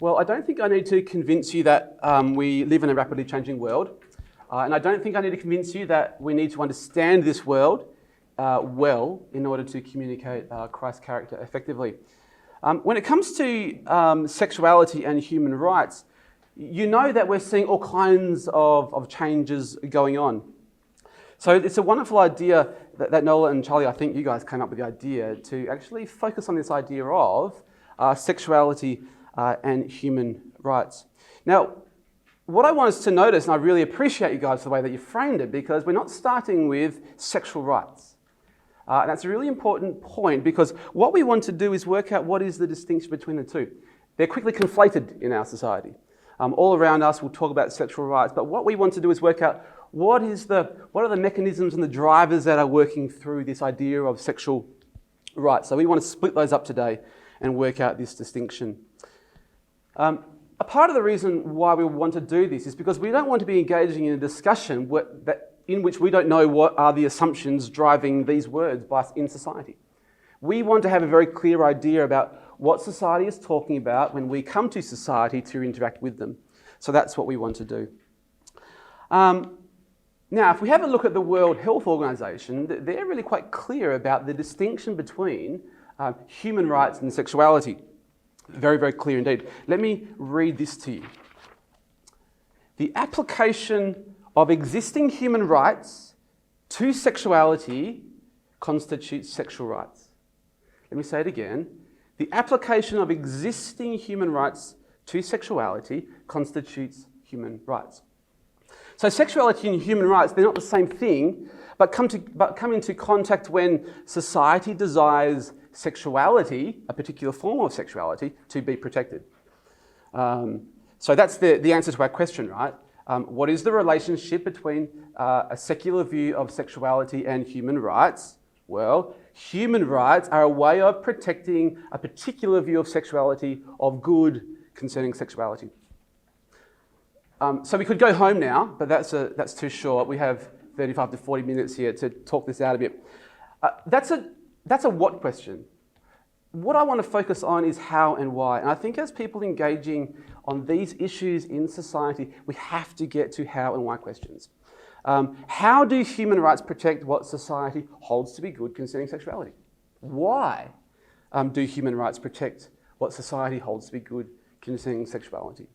Well, I don't think I need to convince you that we live in a rapidly changing world. And I don't think I need to convince you that we need to understand this world well in order to communicate Christ's character effectively. When it comes to sexuality and human rights, you know that we're seeing all kinds of changes going on. So it's a wonderful idea that Nola and Charlie, I think you guys came up with the idea to actually focus on this idea of sexuality and human rights. Now, what I want us to notice, and I really appreciate you guys the way that you framed it, because we're not starting with sexual rights. And that's a really important point, because what we want to do is work out what is the distinction between the two. They're quickly conflated in our society. All around us we'll talk about sexual rights, but what we want to do is work out what are the mechanisms and the drivers that are working through this idea of sexual rights. So we want to split those up today and work out this distinction. A part of the reason why we want to do this is because we don't want to be engaging in a discussion in which we don't know what are the assumptions driving these words in society. We want to have a very clear idea about what society is talking about when we come to society to interact with them. So that's what we want to do. Now, if we have a look at the World Health Organization, they're really quite clear about the distinction between human rights and sexuality. Very, very clear indeed. Let me read this to you. The application of existing human rights to sexuality constitutes sexual rights. Let me say it again. The application of existing human rights to sexuality constitutes human rights. So sexuality and human rights, they're not the same thing, but come into contact when society desires sexuality, a particular form of sexuality, to be protected. So that's the answer to our question, right? What is the relationship between a secular view of sexuality and human rights? Well, human rights are a way of protecting a particular view of sexuality, of good concerning sexuality. So we could go home now, but that's too short. We have 35 to 40 minutes here to talk this out a bit. That's a what question. What I want to focus on is how and why. And I think as people engaging on these issues in society, we have to get to how and why questions. How do human rights protect what society holds to be good concerning sexuality? Why do human rights protect what society holds to be good concerning sexuality?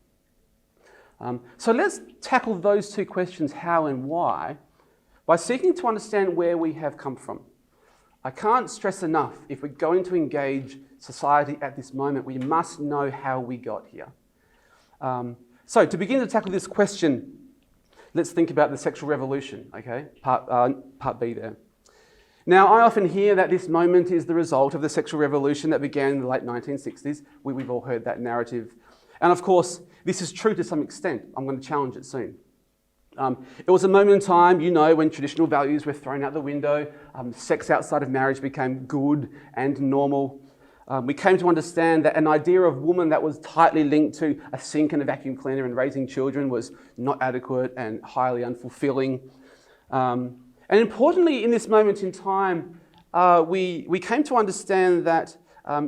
So let's tackle those two questions, how and why, by seeking to understand where we have come from. I can't stress enough, if we're going to engage society at this moment, we must know how we got here. So to begin to tackle this question, let's think about the sexual revolution, okay? Part B there. Now, I often hear that this moment is the result of the sexual revolution that began in the late 1960s. We've all heard that narrative. And of course, this is true to some extent. I'm going to challenge it soon. It was a moment in time, when traditional values were thrown out the window, sex outside of marriage became good and normal. We came to understand that an idea of woman that was tightly linked to a sink and a vacuum cleaner and raising children was not adequate and highly unfulfilling. And importantly, in this moment in time, we came to understand that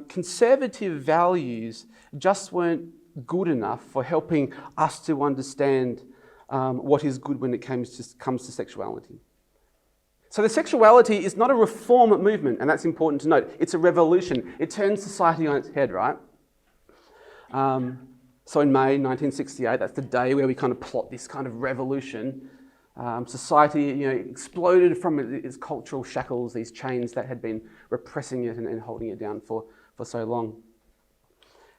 conservative values just weren't good enough for helping us to understand what is good when it comes to sexuality. So the sexuality is not a reform movement, and that's important to note. It's a revolution. It turns society on its head, right? So in May 1968, that's the day where we kind of plot this kind of revolution. Society, exploded from its cultural shackles, these chains that had been repressing it and holding it down for so long.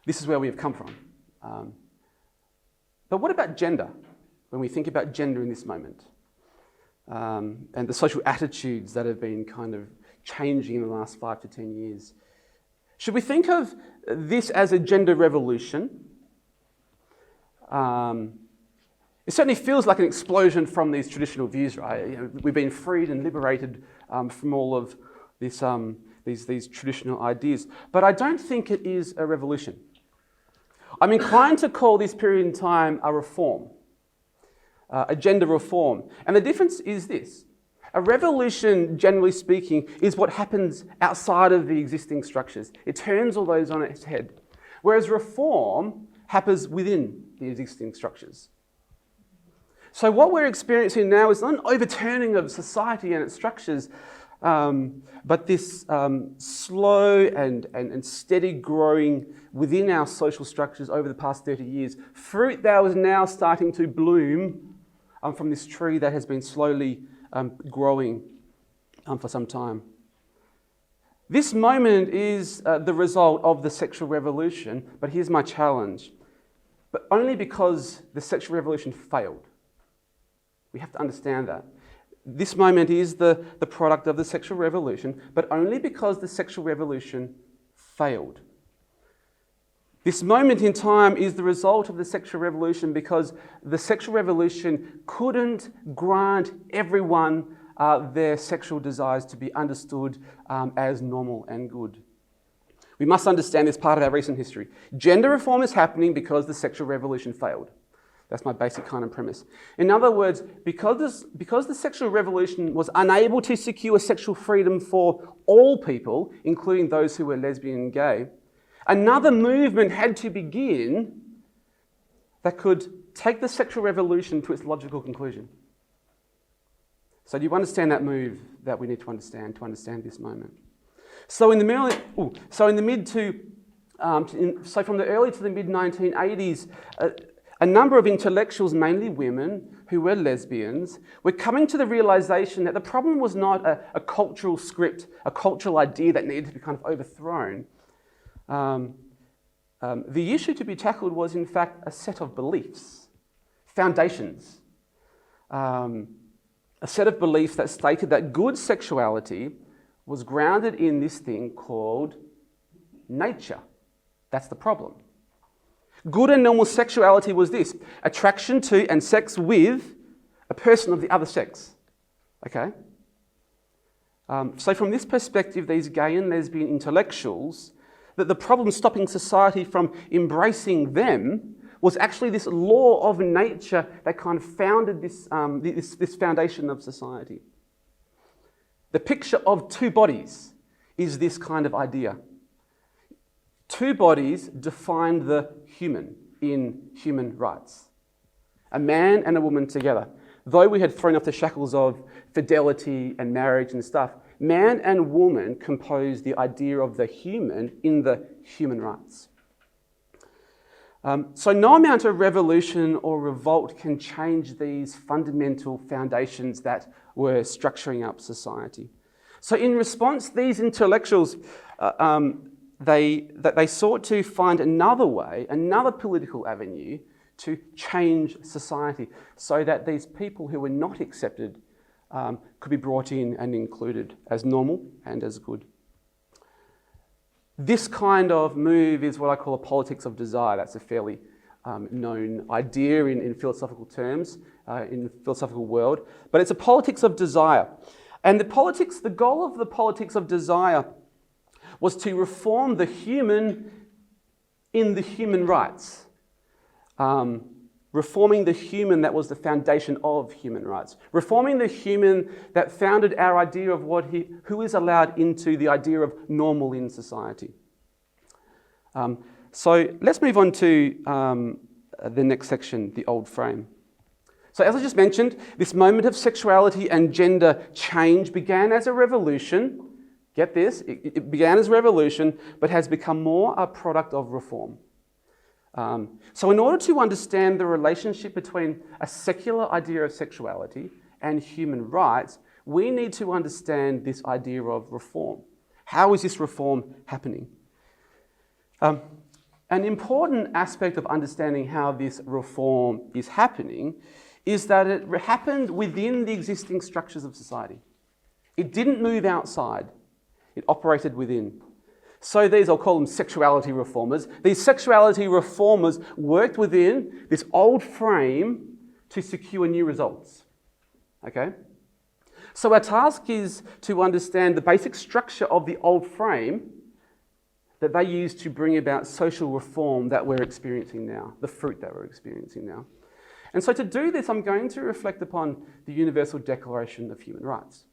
This is where we have come from. But what about gender? When we think about gender in this moment, and the social attitudes that have been kind of changing in the last 5 to 10 years, should we think of this as a gender revolution? It certainly feels like an explosion from these traditional views, right? We've been freed and liberated from all of this, these traditional ideas, but I don't think it is a revolution. I'm inclined to call this period in time a reform. A gender reform. And the difference is this. A revolution, generally speaking, is what happens outside of the existing structures. It turns all those on its head. Whereas reform happens within the existing structures. So what we're experiencing now is not an overturning of society and its structures, but this slow and steady growing within our social structures over the past 30 years. Fruit that was now starting to bloom from this tree that has been slowly growing for some time. This moment is the result of the sexual revolution, but here's my challenge. But only because the sexual revolution failed. We have to understand that. This moment is the product of the sexual revolution, but only because the sexual revolution failed. This moment in time is the result of the sexual revolution because the sexual revolution couldn't grant everyone their sexual desires to be understood as normal and good. We must understand this part of our recent history. Gender reform is happening because the sexual revolution failed. That's my basic kind of premise. In other words, because the sexual revolution was unable to secure sexual freedom for all people, including those who were lesbian and gay, another movement had to begin that could take the sexual revolution to its logical conclusion. So do you understand that move that we need to understand this moment? So from the early to the mid 1980s, a number of intellectuals, mainly women who were lesbians, were coming to the realization that the problem was not a cultural script, a cultural idea that needed to be kind of overthrown. The issue to be tackled was, in fact, a set of beliefs, foundations. A set of beliefs that stated that good sexuality was grounded in this thing called nature. That's the problem. Good and normal sexuality was this: attraction to and sex with a person of the other sex. Okay? So from this perspective, these gay and lesbian intellectuals, that the problem stopping society from embracing them was actually this law of nature that kind of founded this foundation of society. The picture of two bodies is this kind of idea. Two bodies defined the human in human rights. A man and a woman together. Though we had thrown off the shackles of fidelity and marriage and stuff, man and woman composed the idea of the human in the human rights. So no amount of revolution or revolt can change these fundamental foundations that were structuring up society. So in response, these intellectuals, they sought to find another way, another political avenue to change society so that these people who were not accepted could be brought in and included as normal and as good. This kind of move is what I call a politics of desire. That's a fairly known idea in philosophical terms, in the philosophical world. But it's a politics of desire. And the goal of the politics of desire was to reform the human in the human rights. Reforming the human that was the foundation of human rights. Reforming the human that founded our idea of who is allowed into the idea of normal in society. So let's move on to the next section, the old frame. So as I just mentioned, this moment of sexuality and gender change began as a revolution. Get this, it began as a revolution, but has become more a product of reform. So in order to understand the relationship between a secular idea of sexuality and human rights, we need to understand this idea of reform. How is this reform happening? An important aspect of understanding how this reform is happening is that it happened within the existing structures of society. It didn't move outside. It operated within. So these, I'll call them sexuality reformers. These sexuality reformers worked within this old frame to secure new results. Okay? So our task is to understand the basic structure of the old frame that they used to bring about social reform that we're experiencing now, the fruit that we're experiencing now. And so to do this, I'm going to reflect upon the Universal Declaration of Human Rights.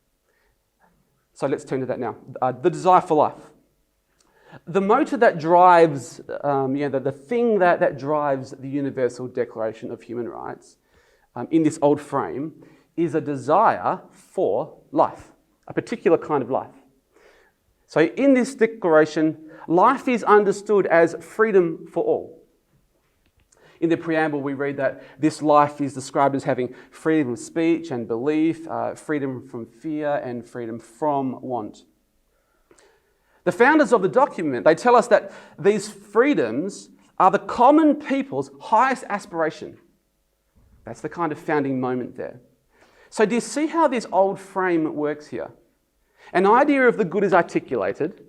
So let's turn to that now. The desire for life. The motor that drives, the thing that drives the Universal Declaration of Human Rights in this old frame is a desire for life, a particular kind of life. So in this declaration, life is understood as freedom for all. In the preamble, we read that this life is described as having freedom of speech and belief, freedom from fear, and freedom from want. The founders of the document, they tell us that these freedoms are the common people's highest aspiration. That's the kind of founding moment there. So do you see how this old frame works here? An idea of the good is articulated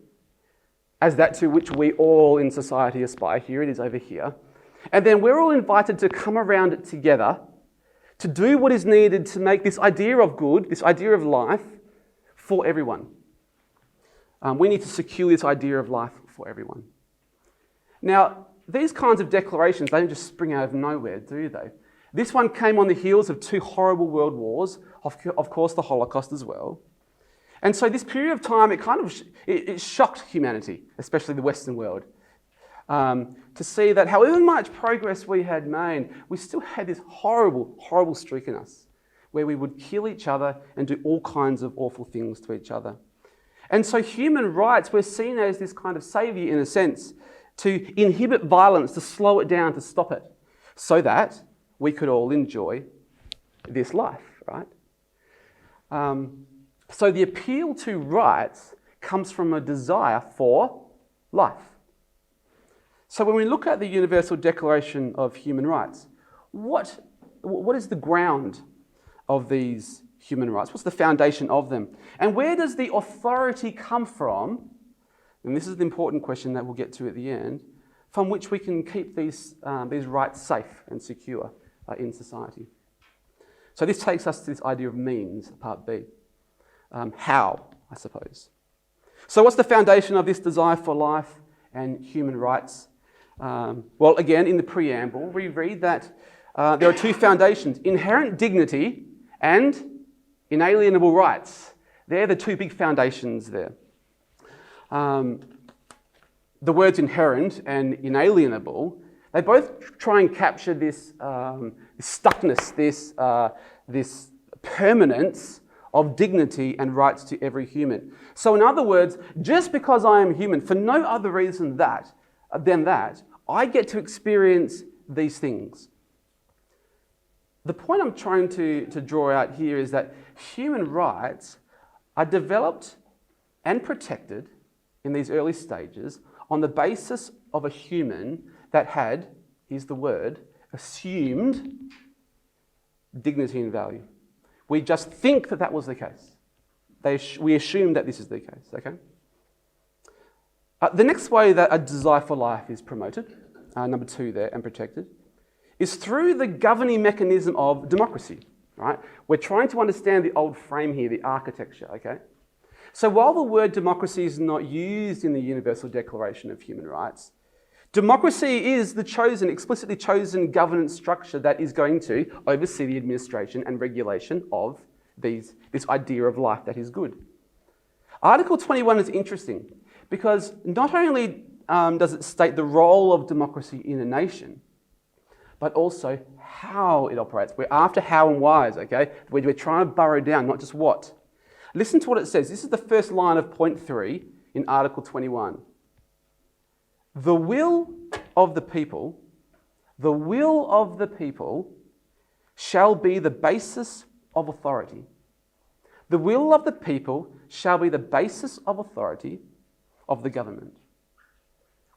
as that to which we all in society aspire. Here it is over here. And then we're all invited to come around it together to do what is needed to make this idea of good, this idea of life, for everyone. We need to secure this idea of life for everyone. Now, these kinds of declarations, they don't just spring out of nowhere, do they? This one came on the heels of 2 horrible world wars, of course the Holocaust as well. And so this period of time, it shocked humanity, especially the Western world, to see that however much progress we had made, we still had this horrible, horrible streak in us, where we would kill each other and do all kinds of awful things to each other. And so human rights were seen as this kind of saviour, in a sense, to inhibit violence, to slow it down, to stop it, so that we could all enjoy this life, right? So the appeal to rights comes from a desire for life. So when we look at the Universal Declaration of Human Rights, what is the ground of these human rights? What's the foundation of them? And where does the authority come from? And this is the important question that we'll get to at the end, from which we can keep these rights safe and secure in society. So this takes us to this idea of means, part B. How, I suppose. So what's the foundation of this desire for life and human rights? Well, again, in the preamble, we read that there are 2 foundations: inherent dignity and inalienable rights. They're the 2 big foundations there. The words inherent and inalienable, they both try and capture this stuckness, this permanence of dignity and rights to every human. So in other words, just because I am human, for no other reason than that, I get to experience these things. The point I'm trying to draw out here is that human rights are developed and protected in these early stages on the basis of a human that had, here's the word, assumed dignity and value. We just think that was the case. We assume that this is the case, okay? The next way that a desire for life is promoted, number 2 there, and protected, is through the governing mechanism of democracy, right? We're trying to understand the old frame here, the architecture, okay? So while the word democracy is not used in the Universal Declaration of Human Rights, democracy is the explicitly chosen governance structure that is going to oversee the administration and regulation of this idea of life that is good. Article 21 is interesting because not only does it state the role of democracy in a nation, but also how it operates. We're after how and whys, okay? We're trying to burrow down, not just what. Listen to what it says. This is the first line of point 3 in Article 21. The will of the people shall be the basis of authority. The will of the people shall be the basis of authority of the government.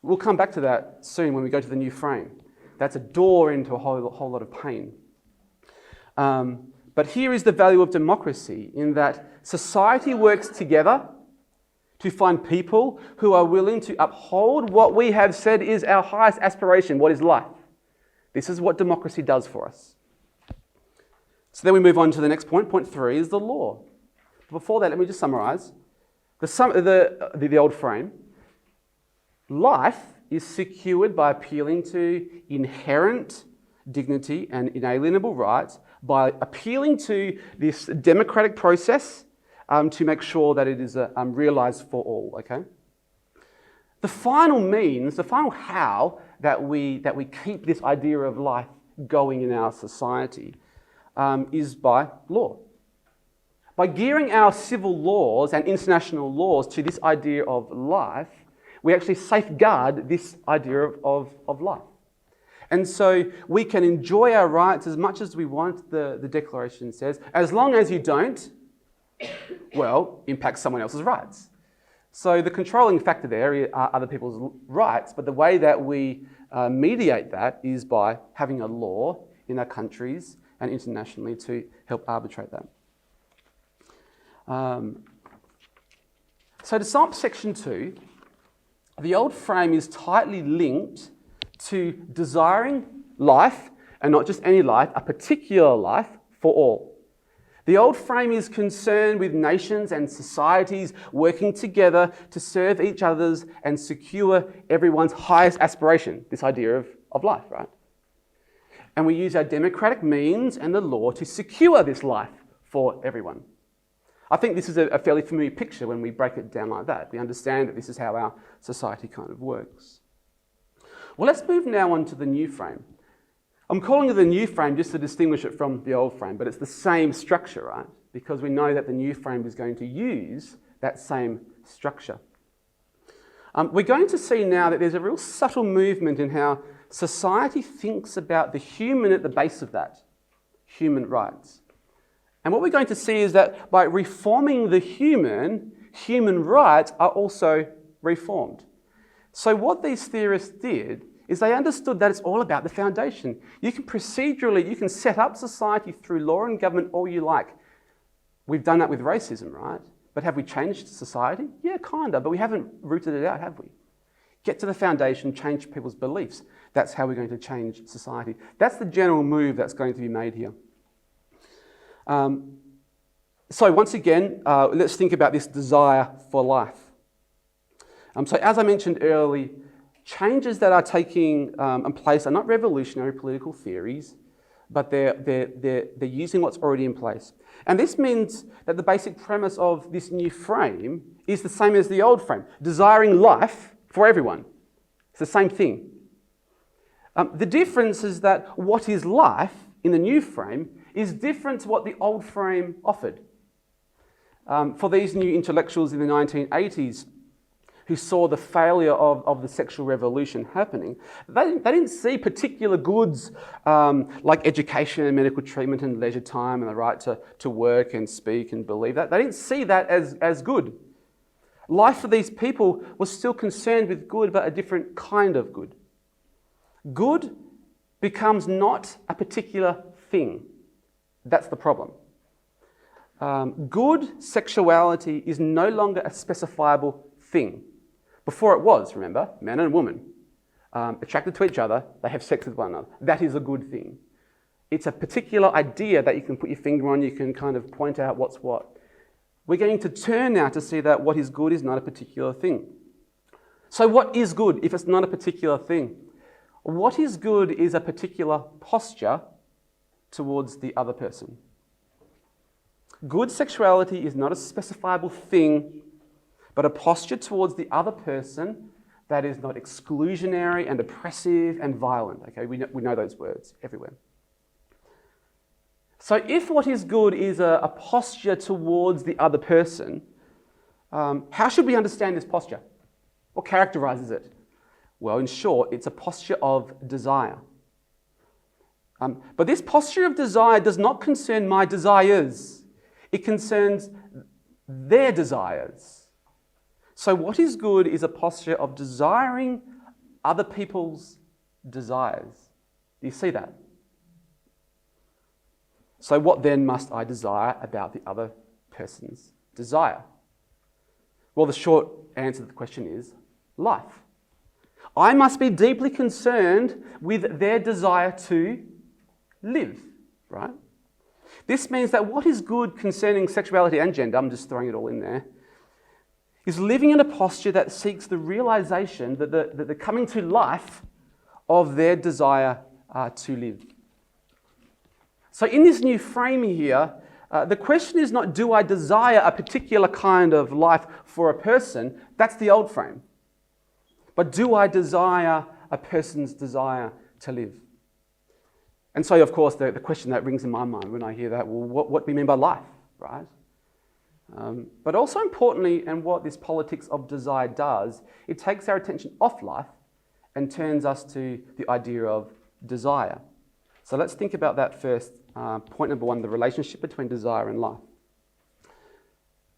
We'll come back to that soon when we go to the new frame. That's a door into a whole lot of pain. But here is the value of democracy in that society works together to find people who are willing to uphold what we have said is our highest aspiration, what is life. This is what democracy does for us. So then we move on to the next point. Point 3 is the law. Before that, let me just summarise the old frame. Life is secured by appealing to inherent dignity and inalienable rights, by appealing to this democratic process to make sure that it is realised for all, okay? The final means, the final how that we keep this idea of life going in our society is by law. By gearing our civil laws and international laws to this idea of life, we actually safeguard this idea of life. And so we can enjoy our rights as much as we want, the Declaration says, as long as you don't, well, impact someone else's rights. So the controlling factor there are other people's rights, but the way that we mediate that is by having a law in our countries and internationally to help arbitrate that. So to sum up section 2, the old frame is tightly linked to desiring life, and not just any life, a particular life for all. The old frame is concerned with nations and societies working together to serve each other's and secure everyone's highest aspiration, this idea of life, right? And we use our democratic means and the law to secure this life for everyone. I think this is a fairly familiar picture when we break it down like that. We understand that this is how our society kind of works. Well, let's move now on to the new frame. I'm calling it the new frame just to distinguish it from the old frame, but it's the same structure, right? Because we know that the new frame is going to use that same structure. We're going to see now that there's a real subtle movement in how society thinks about the human at the base of that, human rights. And what we're going to see is that by reforming the human rights are also reformed. So what these theorists did is they understood that it's all about the foundation. You can set up society through law and government all you like. We've done that with racism, right? But have we changed society? Yeah, kind of, but we haven't rooted it out, have we? Get to the foundation, change people's beliefs. That's how we're going to change society. That's the general move that's going to be made here. So once again, let's think about this desire for life. So as I mentioned earlier, changes that are taking place are not revolutionary political theories, but they're using what's already in place. And this means that the basic premise of this new frame is the same as the old frame, desiring life for everyone. It's the same thing. The difference is that what is life in the new frame is different to what the old frame offered. For these new intellectuals in the 1980s, who saw the failure of the sexual revolution happening, they didn't see particular goods like education and medical treatment and leisure time and the right to work and speak and believe that. They didn't see that as good. Life for these people was still concerned with good, but a different kind of good. Good becomes not a particular thing. That's the problem. Good sexuality is no longer a specifiable thing. Before it was, remember, man and woman, attracted to each other, they have sex with one another. That is a good thing. It's a particular idea that you can put your finger on, you can kind of point out what's what. We're going to turn now to see that what is good is not a particular thing. So what is good if it's not a particular thing? What is good is a particular posture towards the other person. Good sexuality is not a specifiable thing, but a posture towards the other person that is not exclusionary and oppressive and violent. Okay, we know those words everywhere. So if what is good is a posture towards the other person, how should we understand this posture? What characterizes it? Well, in short, it's a posture of desire. But this posture of desire does not concern my desires. It concerns their desires. So what is good is a posture of desiring other people's desires. Do you see that? So what then must I desire about the other person's desire? Well, the short answer to the question is life. I must be deeply concerned with their desire to live, right? This means that what is good concerning sexuality and gender, I'm just throwing it all in there, is living in a posture that seeks the realization that the coming to life of their desire to live. So in this new frame here, the question is not, do I desire a particular kind of life for a person? That's the old frame. but do I desire a person's desire to live? And so, of course, the question that rings in my mind when I hear that, well, what do we mean by life, right? But also importantly, and what this politics of desire does, it takes our attention off life and turns us to the idea of desire. So let's think about that first. Point number one, the relationship between desire and life.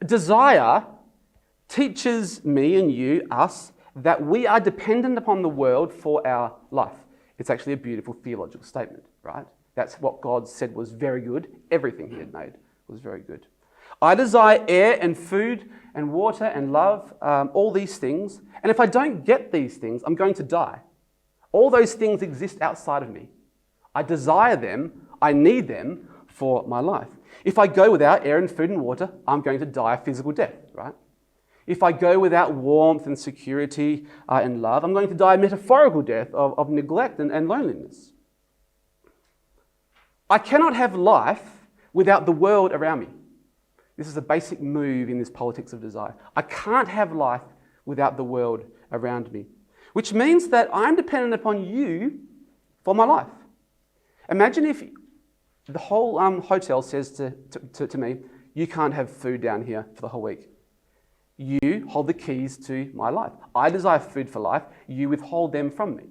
Desire teaches me and you, us, that we are dependent upon the world for our life. It's actually a beautiful theological statement, right? That's what God said was very good. Everything he had made was very good. I desire air and food and water and love, all these things. And if I don't get these things, I'm going to die. All those things exist outside of me. I desire them, I need them for my life. If I go without air and food and water, I'm going to die a physical death, right? If I go without warmth and security and love, I'm going to die a metaphorical death of neglect and loneliness. I cannot have life without the world around me. This is a basic move in this politics of desire. I can't have life without the world around me, which means that I'm dependent upon you for my life. Imagine if the whole hotel says to me, you can't have food down here for the whole week. You hold the keys to my life. I desire food for life. You withhold them from me.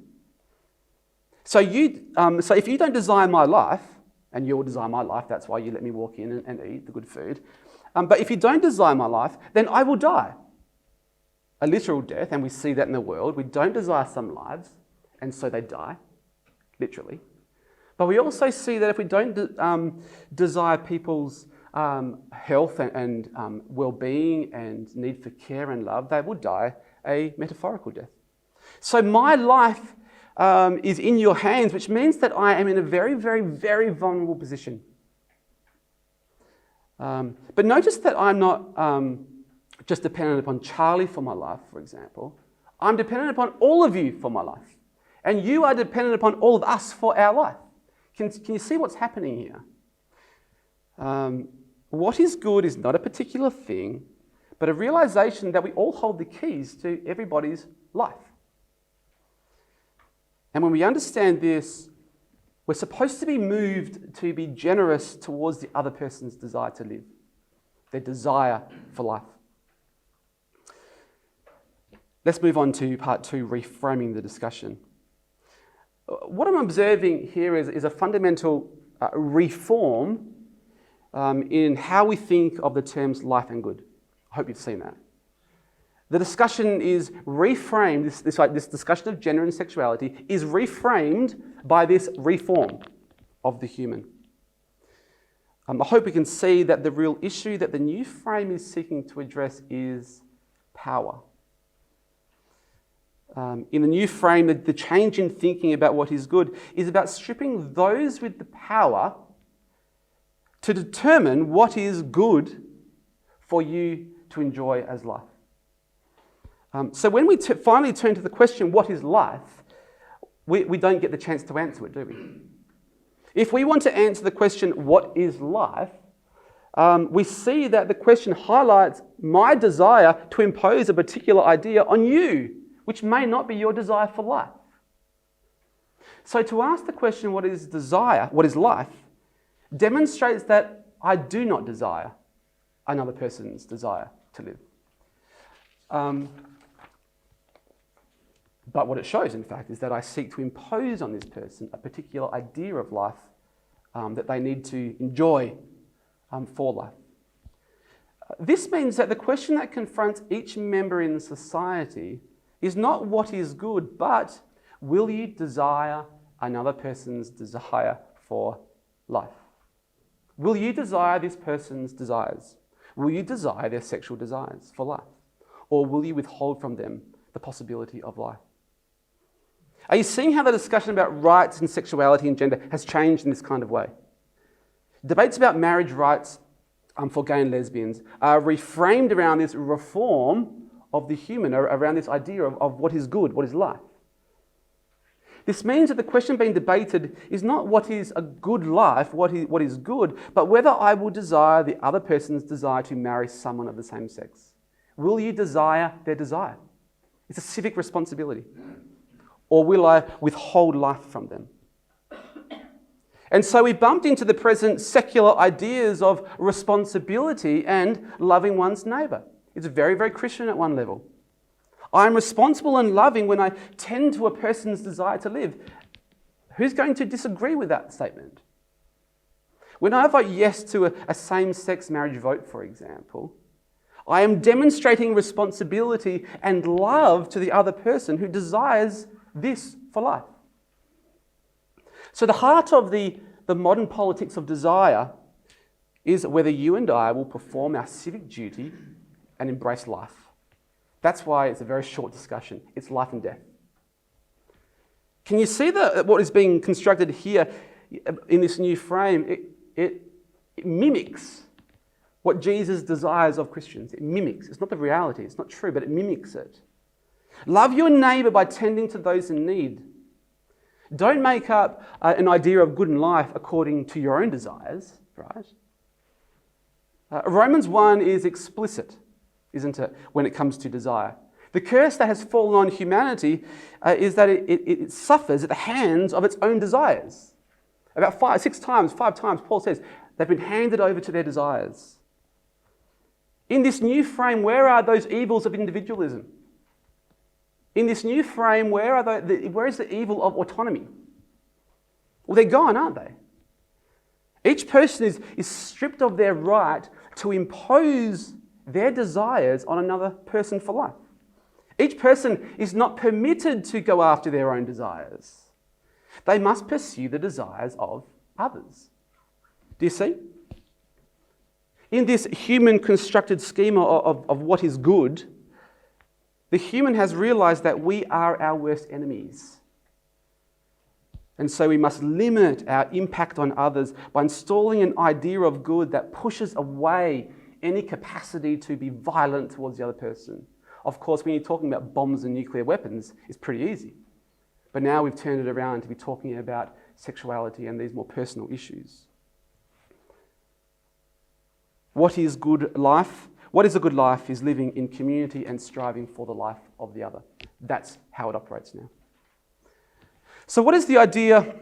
So if you don't desire my life, and you'll desire my life, that's why you let me walk in and eat the good food. But if you don't desire my life, then I will die. A literal death, and we see that in the world. We don't desire some lives, and so they die, literally. But we also see that if we don't desire people's health and well-being and need for care and love, they will die a metaphorical death. So my life is in your hands, which means that I am in a very, very, very vulnerable position. But notice that I'm not just dependent upon Charlie for my life, for example. I'm dependent upon all of you for my life. And you are dependent upon all of us for our life. Can you see what's happening here? What is good is not a particular thing, but a realization that we all hold the keys to everybody's life. And when we understand this, we're supposed to be moved to be generous towards the other person's desire to live, their desire for life. Let's move on to part two, reframing the discussion. What I'm observing here is a fundamental reform in how we think of the terms life and good. I hope you've seen that. The discussion is reframed, this discussion of gender and sexuality is reframed by this reform of the human. I hope we can see that the real issue that the new frame is seeking to address is power. In the new frame, the change in thinking about what is good is about stripping those with the power to determine what is good for you to enjoy as life. So when we finally turn to the question, what is life, we don't get the chance to answer it, do we? If we want to answer the question, what is life, we see that the question highlights my desire to impose a particular idea on you, which may not be your desire for life. So to ask the question, what is desire, what is life, demonstrates that I do not desire another person's desire to live. But what it shows, in fact, is that I seek to impose on this person a particular idea of life that they need to enjoy for life. This means that the question that confronts each member in society is not what is good, but will you desire another person's desire for life? Will you desire this person's desires? Will you desire their sexual desires for life? Or will you withhold from them the possibility of life? Are you seeing how the discussion about rights and sexuality and gender has changed in this kind of way? Debates about marriage rights for gay and lesbians are reframed around this reform of the human, around this idea of what is good, what is life. This means that the question being debated is not what is a good life, what is good, but whether I will desire the other person's desire to marry someone of the same sex. Will you desire their desire? It's a civic responsibility. Or will I withhold life from them? And so we bumped into the present secular ideas of responsibility and loving one's neighbour. It's very, very Christian at one level. I'm responsible and loving when I tend to a person's desire to live. Who's going to disagree with that statement? When I vote yes to a same-sex marriage vote, for example, I am demonstrating responsibility and love to the other person who desires this for life. So the heart of the modern politics of desire is whether you and I will perform our civic duty and embrace life. That's why it's a very short discussion. It's life and death. Can you see what is being constructed here in this new frame? It mimics what Jesus desires of Christians. It mimics. It's not the reality. It's not true, but it mimics it. Love your neighbour by tending to those in need. Don't make up an idea of good in life according to your own desires, right? Romans 1 is explicit, isn't it, when it comes to desire. The curse that has fallen on humanity is that it suffers at the hands of its own desires. About 5 times, Paul says, they've been handed over to their desires. In this new frame, where are those evils of individualism? In this new frame, where is the evil of autonomy? Well, they're gone, aren't they? Each person is stripped of their right to impose their desires on another person for life. Each person is not permitted to go after their own desires. They must pursue the desires of others. Do you see? In this human constructed schema of what is good, the human has realized that we are our worst enemies. And so we must limit our impact on others by installing an idea of good that pushes away any capacity to be violent towards the other person. Of course, when you're talking about bombs and nuclear weapons, it's pretty easy. But now we've turned it around to be talking about sexuality and these more personal issues. What is good life? What is a good life is living in community and striving for the life of the other. That's how it operates now. So what is the idea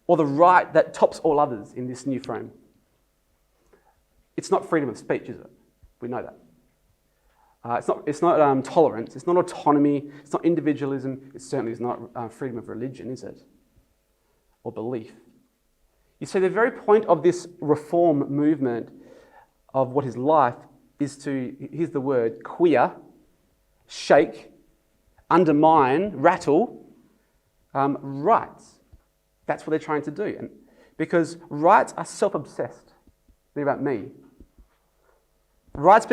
or the right that tops all others in this new frame? It's not freedom of speech, is it? We know that. It's not tolerance, it's not autonomy, it's not individualism, it certainly is not freedom of religion, is it? Or belief. You see, the very point of this reform movement of what is life is to, here's the word, queer, shake, undermine, rattle, rights. That's what they're trying to do. And because rights are self-obsessed. They're about me. Rights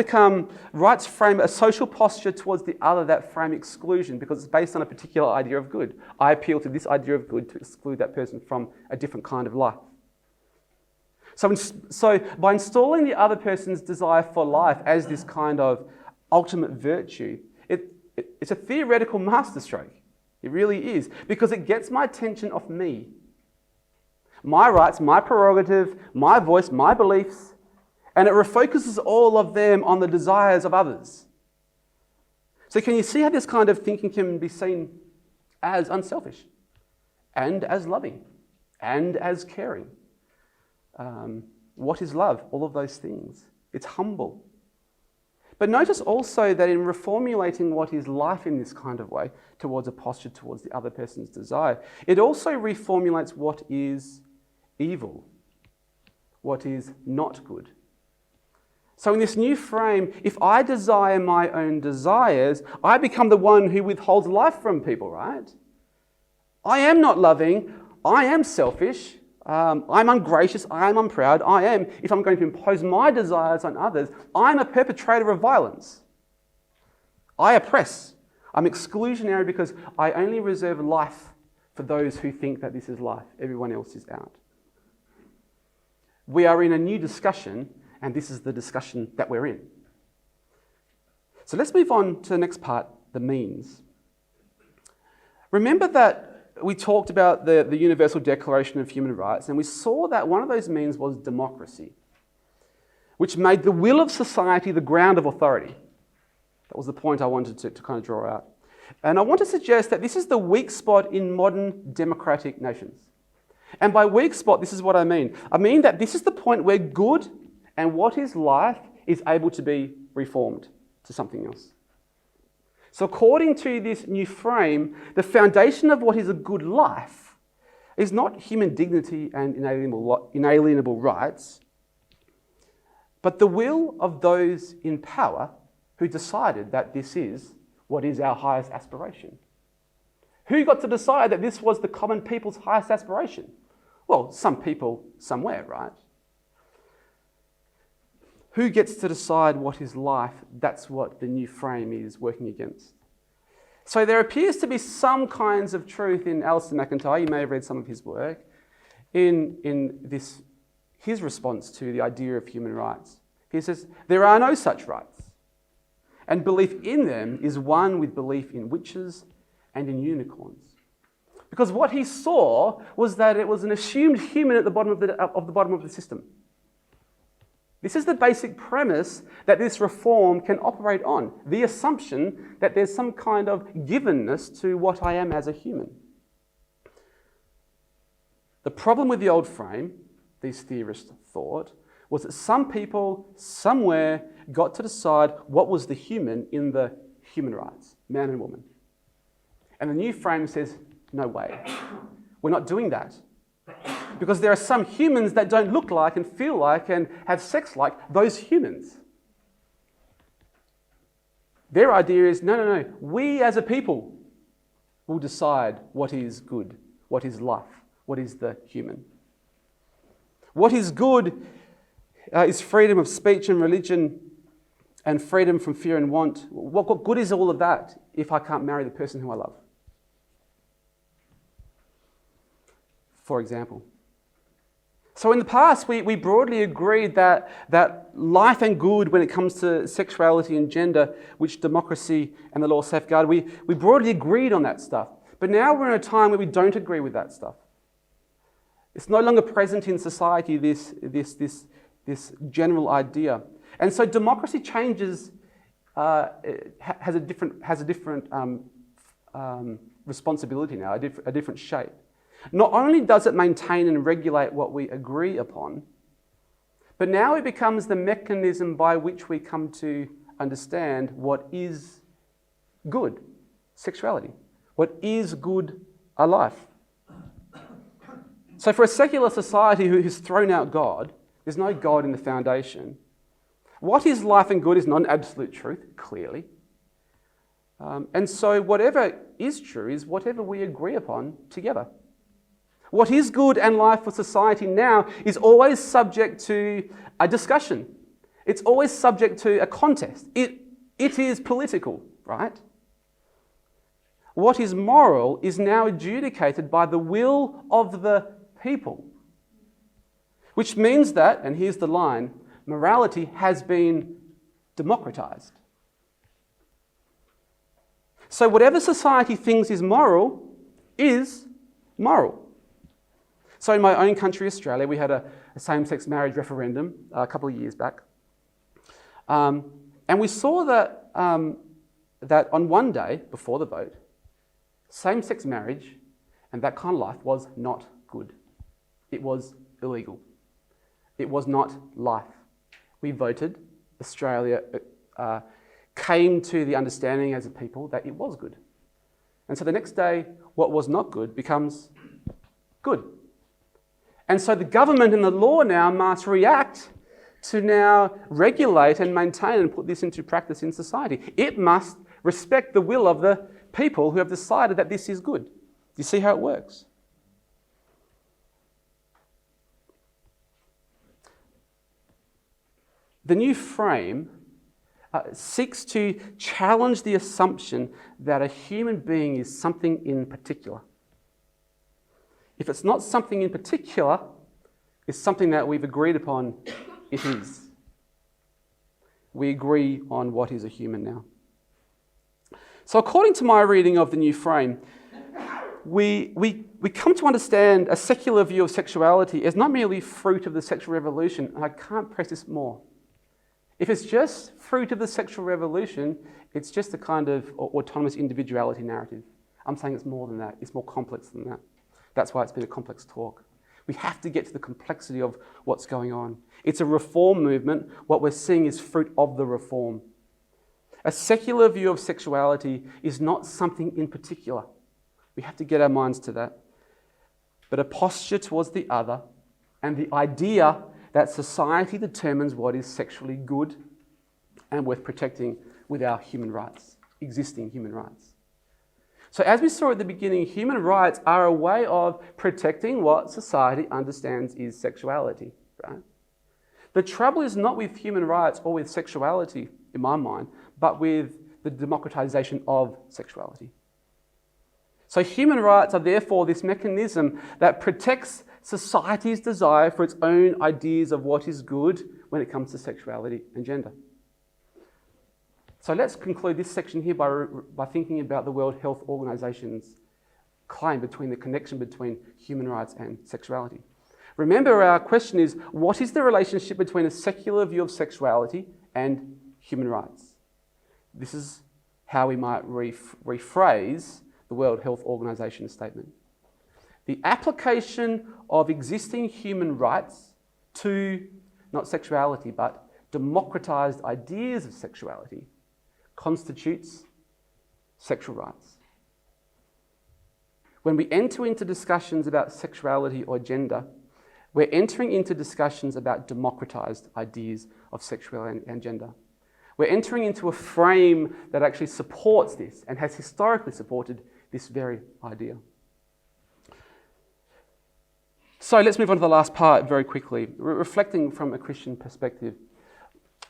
frame a social posture towards the other that frame exclusion because it's based on a particular idea of good. I appeal to this idea of good to exclude that person from a different kind of life. So by installing the other person's desire for life as this kind of ultimate virtue, it's a theoretical masterstroke. It really is, because it gets my attention off me. My rights, my prerogative, my voice, my beliefs, and it refocuses all of them on the desires of others. So can you see how this kind of thinking can be seen as unselfish and as loving and as caring? What is love? All of those things. It's humble. But notice also that in reformulating what is life in this kind of way towards a posture towards the other person's desire, it also reformulates what is evil, what is not good. So in this new frame, if I desire my own desires, I become the one who withholds life from people, right? I am not loving, I am selfish, I'm ungracious, I am unproud, if I'm going to impose my desires on others, I'm a perpetrator of violence. I oppress. I'm exclusionary because I only reserve life for those who think that this is life. Everyone else is out. We are in a new discussion, and this is the discussion that we're in. So let's move on to the next part, the means. Remember that we talked about the Universal Declaration of Human Rights, and we saw that one of those means was democracy, which made the will of society the ground of authority. That was the point I wanted to kind of draw out. And I want to suggest that this is the weak spot in modern democratic nations. And by weak spot, this is what I mean. I mean that this is the point where good and what is life is able to be reformed to something else. So according to this new frame, the foundation of what is a good life is not human dignity and inalienable rights, but the will of those in power who decided that this is what is our highest aspiration. Who got to decide that this was the common people's highest aspiration? Well, some people somewhere, right? Who gets to decide what is life? That's what the new frame is working against. So there appears to be some kinds of truth in Alistair McIntyre, you may have read some of his work, in his response to the idea of human rights. He says, there are no such rights, and belief in them is one with belief in witches and in unicorns. Because what he saw was that it was an assumed human at the bottom of the system. This is the basic premise that this reform can operate on, the assumption that there's some kind of givenness to what I am as a human. The problem with the old frame, these theorists thought, was that some people somewhere got to decide what was the human in the human rights, man and woman. And the new frame says, no way, we're not doing that. Because there are some humans that don't look like and feel like and have sex like those humans. Their idea is, no, we as a people will decide what is good, what is life, what is the human. What is good is freedom of speech and religion and freedom from fear and want. What good is all of that if I can't marry the person who I love? For example. So in the past, we broadly agreed that life and good when it comes to sexuality and gender, which democracy and the law safeguard, we broadly agreed on that stuff. But now we're in a time where we don't agree with that stuff. It's no longer present in society, this general idea. And so democracy changes, has a different responsibility now, a different shape. Not only does it maintain and regulate what we agree upon, but now it becomes the mechanism by which we come to understand what is good sexuality, what is good a life. So for a secular society who has thrown out God, there's no God in the foundation. What is life and good is not an absolute truth, clearly. And so whatever is true is whatever we agree upon together. What is good and life for society now is always subject to a discussion. It's always subject to a contest. It is political, right? What is moral is now adjudicated by the will of the people. Which means that, and here's the line, morality has been democratized. So whatever society thinks is moral is moral. So in my own country, Australia, we had a same-sex marriage referendum a couple of years back. And we saw that on one day before the vote, same-sex marriage and that kind of life was not good. It was illegal. It was not life. We voted. Australia came to the understanding as a people that it was good. And so the next day, what was not good becomes good. And so the government and the law now must react to now regulate and maintain and put this into practice in society. It must respect the will of the people who have decided that this is good. Do you see how it works? The new frame seeks to challenge the assumption that a human being is something in particular. If it's not something in particular, it's something that we've agreed upon, it is. We agree on what is a human now. So according to my reading of the new frame, we come to understand a secular view of sexuality as not merely fruit of the sexual revolution, and I can't press this more. If it's just fruit of the sexual revolution, It's just a kind of autonomous individuality narrative. I'm saying it's more than that. It's more complex than that. That's why it's been a complex talk. We have to get to the complexity of what's going on. It's a reform movement. What we're seeing is fruit of the reform. A secular view of sexuality is not something in particular. We have to get our minds to that. But a posture towards the other and the idea that society determines what is sexually good and worth protecting with our human rights, existing human rights. So as we saw at the beginning, human rights are a way of protecting what society understands is sexuality, right? The trouble is not with human rights or with sexuality, in my mind, but with the democratization of sexuality. So human rights are therefore this mechanism that protects society's desire for its own ideas of what is good when it comes to sexuality and gender. So let's conclude this section here by thinking about the World Health Organization's claim between the connection between human rights and sexuality. Remember, our question is, what is the relationship between a secular view of sexuality and human rights? This is how we might rephrase the World Health Organization statement. The application of existing human rights to, not sexuality, but democratized ideas of sexuality constitutes sexual rights. When we enter into discussions about sexuality or gender, we're entering into discussions about democratized ideas of sexuality and gender. We're entering into a frame that actually supports this and has historically supported this very idea. So let's move on to the last part very quickly. Reflecting from a Christian perspective,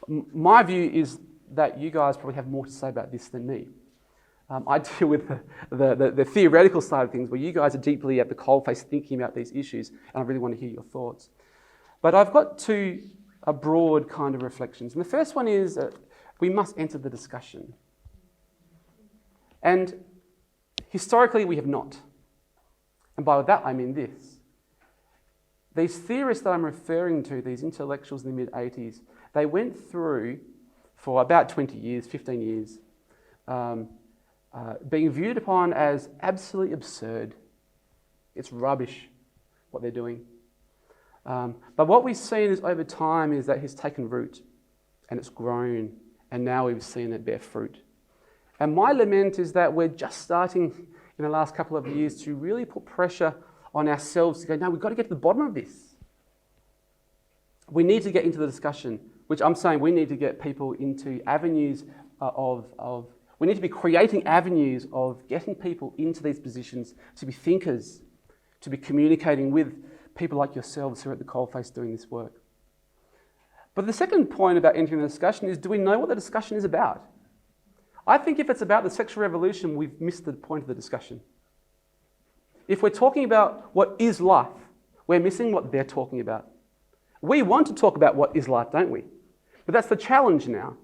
my view is that you guys probably have more to say about this than me. I deal with the theoretical side of things, where you guys are deeply at the coalface thinking about these issues, and I really want to hear your thoughts. But I've got two broad kind of reflections. And the first one is we must enter the discussion. And historically, we have not. And by that, I mean this. These theorists that I'm referring to, these intellectuals in the mid-80s, they went through, for about 20 years, 15 years, being viewed upon as absolutely absurd. It's rubbish, what they're doing. But what we've seen is over time is that it's taken root and it's grown, and now we've seen it bear fruit. And my lament is that we're just starting in the last couple of years to really put pressure on ourselves to go, no, we've got to get to the bottom of this. We need to get into the discussion, which I'm saying we need to get people into avenues we need to be creating avenues of getting people into these positions to be thinkers, to be communicating with people like yourselves who are at the coalface doing this work. But the second point about entering the discussion is, do we know what the discussion is about? I think if it's about the sexual revolution, we've missed the point of the discussion. If we're talking about what is life, we're missing what they're talking about. We want to talk about what is life, don't we? But that's the challenge now.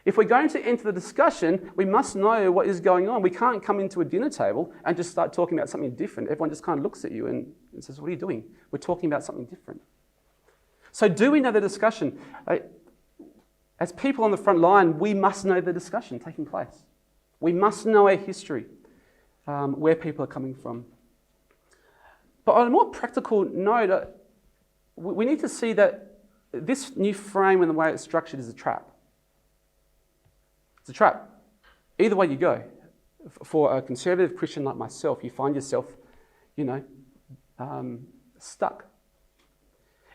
If we're going to enter the discussion, we must know what is going on. We can't come into a dinner table and just start talking about something different. Everyone just kind of looks at you and says, what are you doing? We're talking about something different. So do we know the discussion? As people on the front line, we must know the discussion taking place. We must know our history, where people are coming from. But on a more practical note, we need to see that this new frame and the way it's structured is a trap. It's a trap. Either way you go. For a conservative Christian like myself, you find yourself, stuck.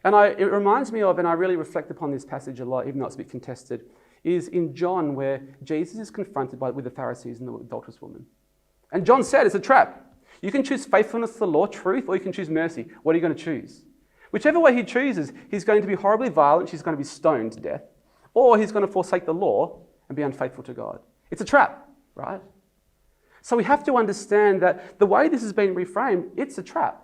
And it reminds me of, and I really reflect upon this passage a lot, even though it's a bit contested, is in John, where Jesus is confronted with the Pharisees and the adulterous woman. And John said it's a trap. You can choose faithfulness to the law, truth, or you can choose mercy. What are you going to choose? Whichever way he chooses, he's going to be horribly violent, she's going to be stoned to death, or he's going to forsake the law and be unfaithful to God. It's a trap, right? So we have to understand that the way this has been reframed, it's a trap.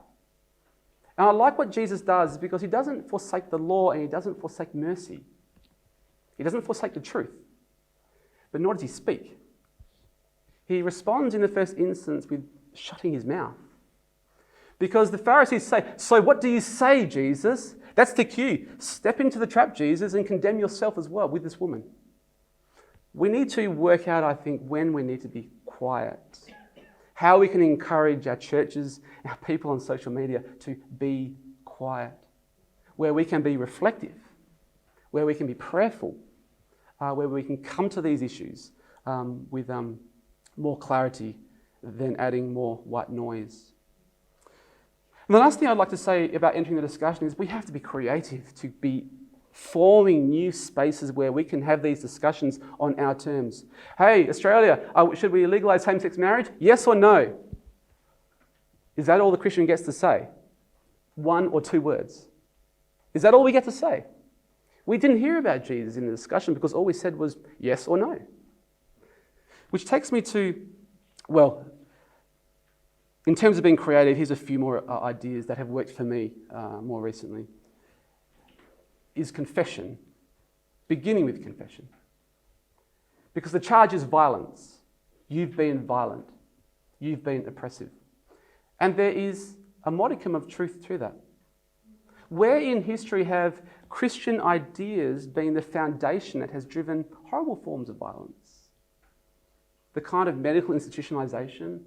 And I like what Jesus does because he doesn't forsake the law and he doesn't forsake mercy. He doesn't forsake the truth. But nor does he speak. He responds in the first instance with shutting his mouth. Because the Pharisees say, so what do you say, Jesus? That's the cue. Step into the trap, Jesus, and condemn yourself as well with this woman. We need to work out, I think, when we need to be quiet, how we can encourage our churches, our people on social media to be quiet, where we can be reflective, where we can be prayerful, where we can come to these issues with more clarity than adding more white noise. And the last thing I'd like to say about entering the discussion is we have to be creative to be forming new spaces where we can have these discussions on our terms. Hey, Australia, should we legalise same-sex marriage? Yes or no? Is that all the Christian gets to say? 1 or 2 words. Is that all we get to say? We didn't hear about Jesus in the discussion because all we said was yes or no. Which takes me to, well, in terms of being creative, here's a few more ideas that have worked for me more recently. Is confession, beginning with confession. Because the charge is violence. You've been violent. You've been oppressive. And there is a modicum of truth to that. Where in history have Christian ideas been the foundation that has driven horrible forms of violence? The kind of medical institutionalisation,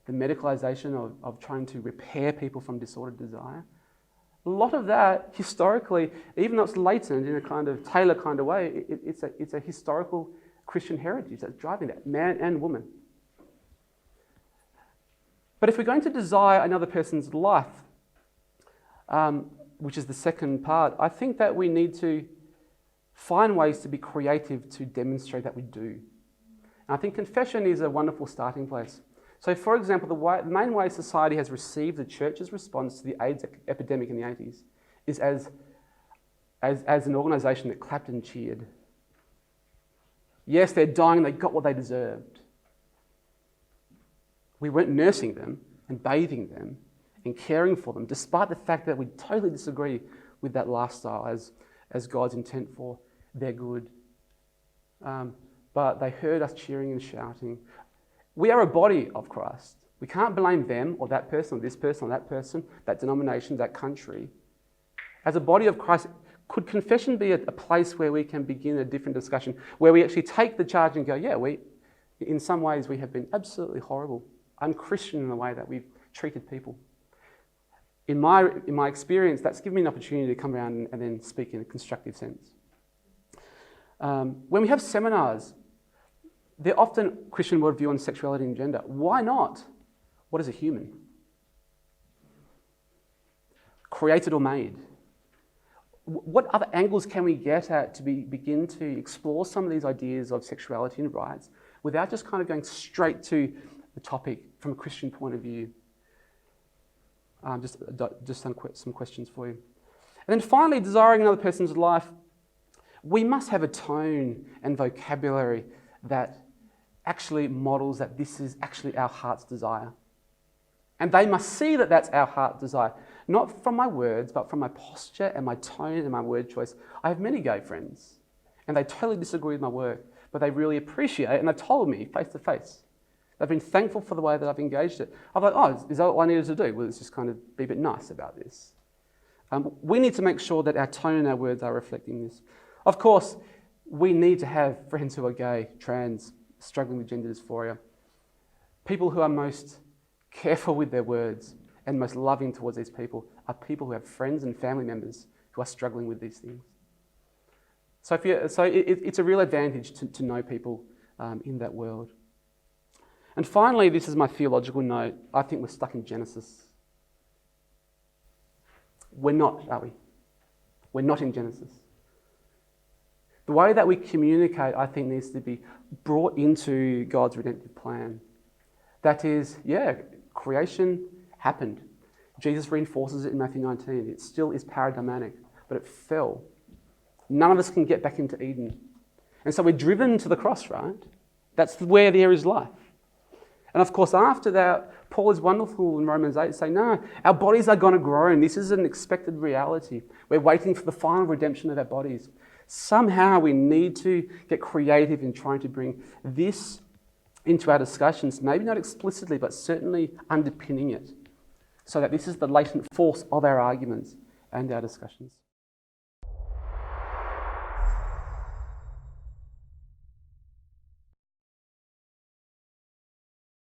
the medicalisation of trying to repair people from disordered desire. A lot of that, historically, even though it's latent in a kind of Taylor kind of way, it's a historical Christian heritage that's driving that, man and woman. But if we're going to desire another person's life, which is the second part, I think that we need to find ways to be creative to demonstrate that we do. And I think confession is a wonderful starting place. So, for example, the main way society has received the church's response to the AIDS epidemic in the 80s is as an organisation that clapped and cheered. Yes, they're dying, they got what they deserved. We weren't nursing them and bathing them and caring for them, despite the fact that we totally disagree with that lifestyle as God's intent for their good. But they heard us cheering and shouting. We are a body of Christ. We can't blame them or that person or this person or that person, that denomination, that country. As a body of Christ, could confession be a place where we can begin a different discussion, where we actually take the charge and go, yeah, in some ways we have been absolutely horrible, unchristian in the way that we've treated people. In my experience, that's given me an opportunity to come around and then speak in a constructive sense. When we have seminars, they're often Christian worldview on sexuality and gender. Why not? What is a human? Created or made? What other angles can we get at to begin to explore some of these ideas of sexuality and rights without just kind of going straight to the topic from a Christian point of view? Just some questions for you. And then finally, desiring another person's life, we must have a tone and vocabulary that actually models that this is actually our heart's desire. And they must see that that's our heart's desire, not from my words, but from my posture and my tone and my word choice. I have many gay friends, and they totally disagree with my work, but they really appreciate it, and they've told me face to face. They've been thankful for the way that I've engaged it. I'm like, oh, is that all I needed to do? Well, let's just kind of be a bit nice about this. We need to make sure that our tone and our words are reflecting this. Of course, we need to have friends who are gay, trans, struggling with gender dysphoria. People who are most careful with their words and most loving towards these people are people who have friends and family members who are struggling with these things. So it's a real advantage to know people in that world. And finally, this is my theological note. I think we're stuck in Genesis. We're not, are we? We're not in Genesis. The way that we communicate, I think, needs to be brought into God's redemptive plan. That is, creation happened. Jesus reinforces it in Matthew 19. It still is paradigmatic, but it fell. None of us can get back into Eden. And so we're driven to the cross, right? That's where there is life. And of course, after that, Paul is wonderful in Romans 8 saying, no, our bodies are going to groan. This is an expected reality. We're waiting for the final redemption of our bodies. Somehow we need to get creative in trying to bring this into our discussions, maybe not explicitly, but certainly underpinning it, so that this is the latent force of our arguments and our discussions.